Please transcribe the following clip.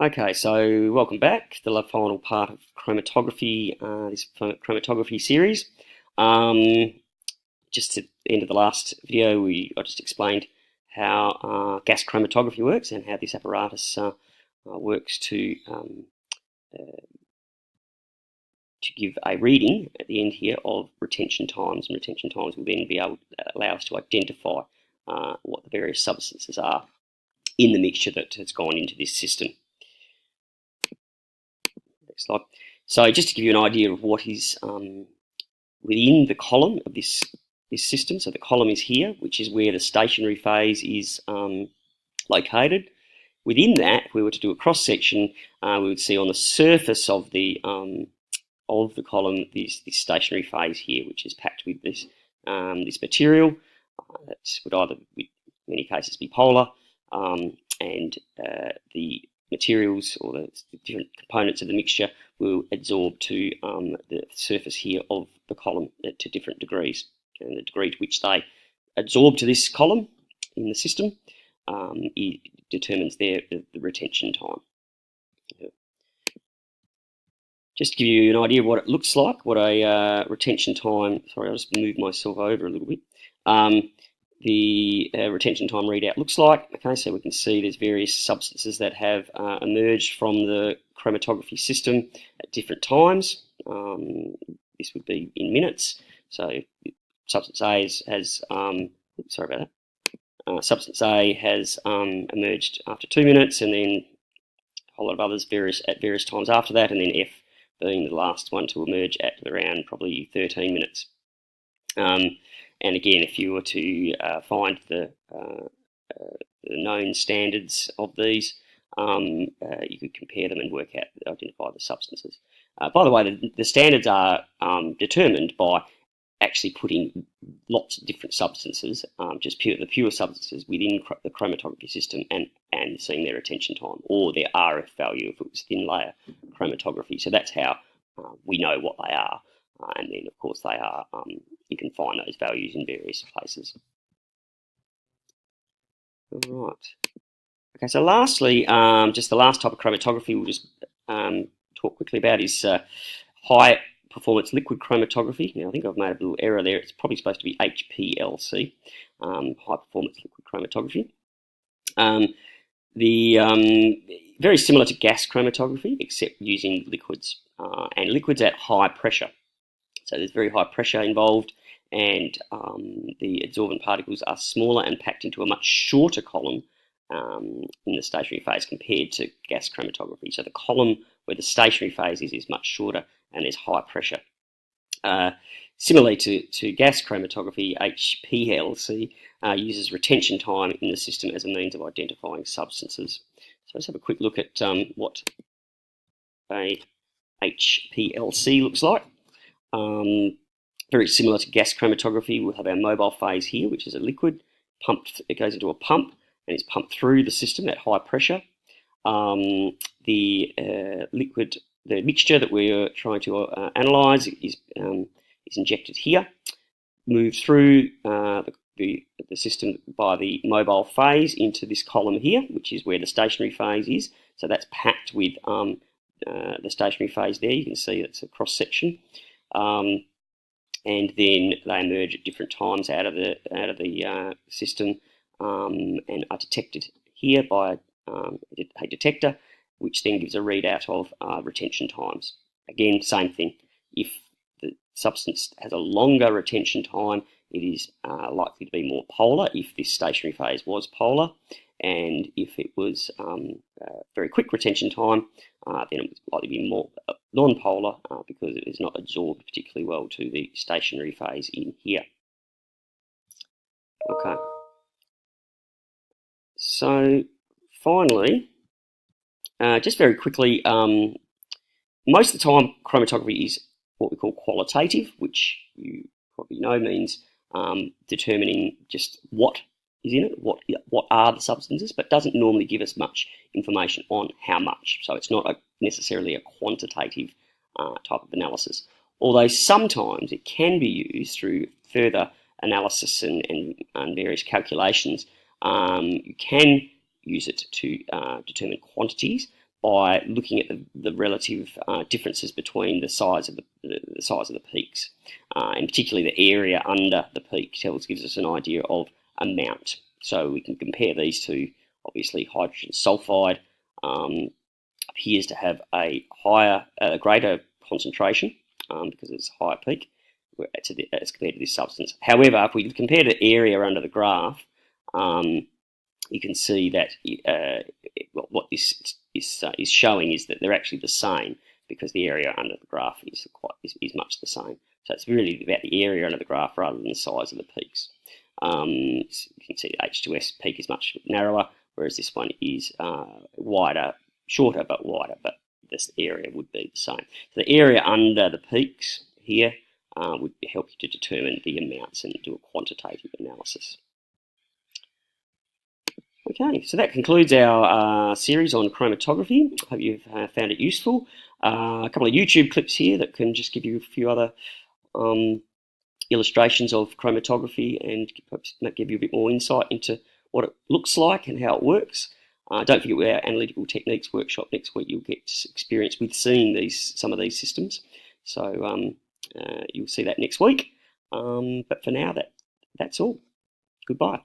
Okay, so welcome back. The final part of chromatography, this chromatography series. Um, just at the end of the last video, I just explained how gas chromatography works and how this apparatus works to give a reading at the end here of retention times, and retention times will then be able to allow us to identify what the various substances are in the mixture that has gone into this system. Next slide. So just to give you an idea of what is within the column of this system, so the column is here, which is where the stationary phase is located. Within that, if we were to do a cross section, we would see on the surface of the column this stationary phase here, which is packed with this material that would either, in many cases, be polar, and the materials or the different components of the mixture will adsorb to the surface here of the column to different degrees. And the degree to which they adsorb to this column in the system it determines the retention time. Just to give you an idea of what it looks like, what a retention time, sorry, I'll just move myself over a little bit. The retention time readout looks like. Okay, so we can see there's various substances that have emerged from the chromatography system at different times. This would be in minutes. So substance A sorry about that. Substance A has emerged after 2 minutes, and then a whole lot of others at various times after that, and then F being the last one to emerge at around probably 13 minutes. And again, if you were to find the known standards of these, you could compare them and identify the substances. By the way, the standards are determined by actually putting lots of different substances, just the pure substances within the chromatography system and seeing their retention time or their RF value if it was thin layer chromatography. So that's how we know what they are. And then, of course, they are. You can find those values in various places. All right. Okay. So, lastly, just the last type of chromatography we'll just talk quickly about is high performance liquid chromatography. Now, I think I've made a little error there. It's probably supposed to be HPLC, high performance liquid chromatography. Very similar to gas chromatography, except using liquids and liquids at high pressure. So there's very high pressure involved, and the adsorbent particles are smaller and packed into a much shorter column in the stationary phase compared to gas chromatography. So the column where the stationary phase is much shorter, and there's high pressure. Similarly to gas chromatography, HPLC uses retention time in the system as a means of identifying substances. So let's have a quick look at what a HPLC looks like. Very similar to gas chromatography, we'll have our mobile phase here, which is a liquid pumped. It goes into a pump and it's pumped through the system at high pressure. The mixture that we're trying to analyse is injected here, moves through the system by the mobile phase into this column here, which is where the stationary phase is. So that's packed with the stationary phase there. You can see it's a cross section. And then they emerge at different times out of the system and are detected here by a detector, which then gives a readout of retention times. Again, same thing. If the substance has a longer retention time, it is likely to be more polar if this stationary phase was polar, and if it was very quick retention time, then it would likely be more non-polar because it is not adsorbed particularly well to the stationary phase in here. Okay. So finally, just very quickly, most of the time chromatography is what we call qualitative, which you probably know means determining just what is in it, what are the substances, but doesn't normally give us much information on how much. So it's not necessarily a quantitative type of analysis, although sometimes it can be used through further analysis and various calculations. You can use it to determine quantities, by looking at the relative differences between the size of the peaks, and particularly the area under the peak gives us an idea of amount. So we can compare these two. Obviously, hydrogen sulfide appears to have a greater concentration because it's a higher peak as compared to this substance. However, if we compare the area under the graph, you can see that what this is showing is that they're actually the same, because the area under the graph is much the same. So it's really about the area under the graph rather than the size of the peaks. You can see the H2S peak is much narrower, whereas this one is wider, shorter but wider, but this area would be the same. So the area under the peaks here would help you to determine the amounts and do a quantitative analysis. Okay, so that concludes our series on chromatography. I hope you've found it useful. A couple of YouTube clips here that can just give you a few other illustrations of chromatography and give you a bit more insight into what it looks like and how it works. Don't forget, with our analytical techniques workshop next week, you'll get experience with seeing some of these systems. So you'll see that next week. But for now, that's all. Goodbye.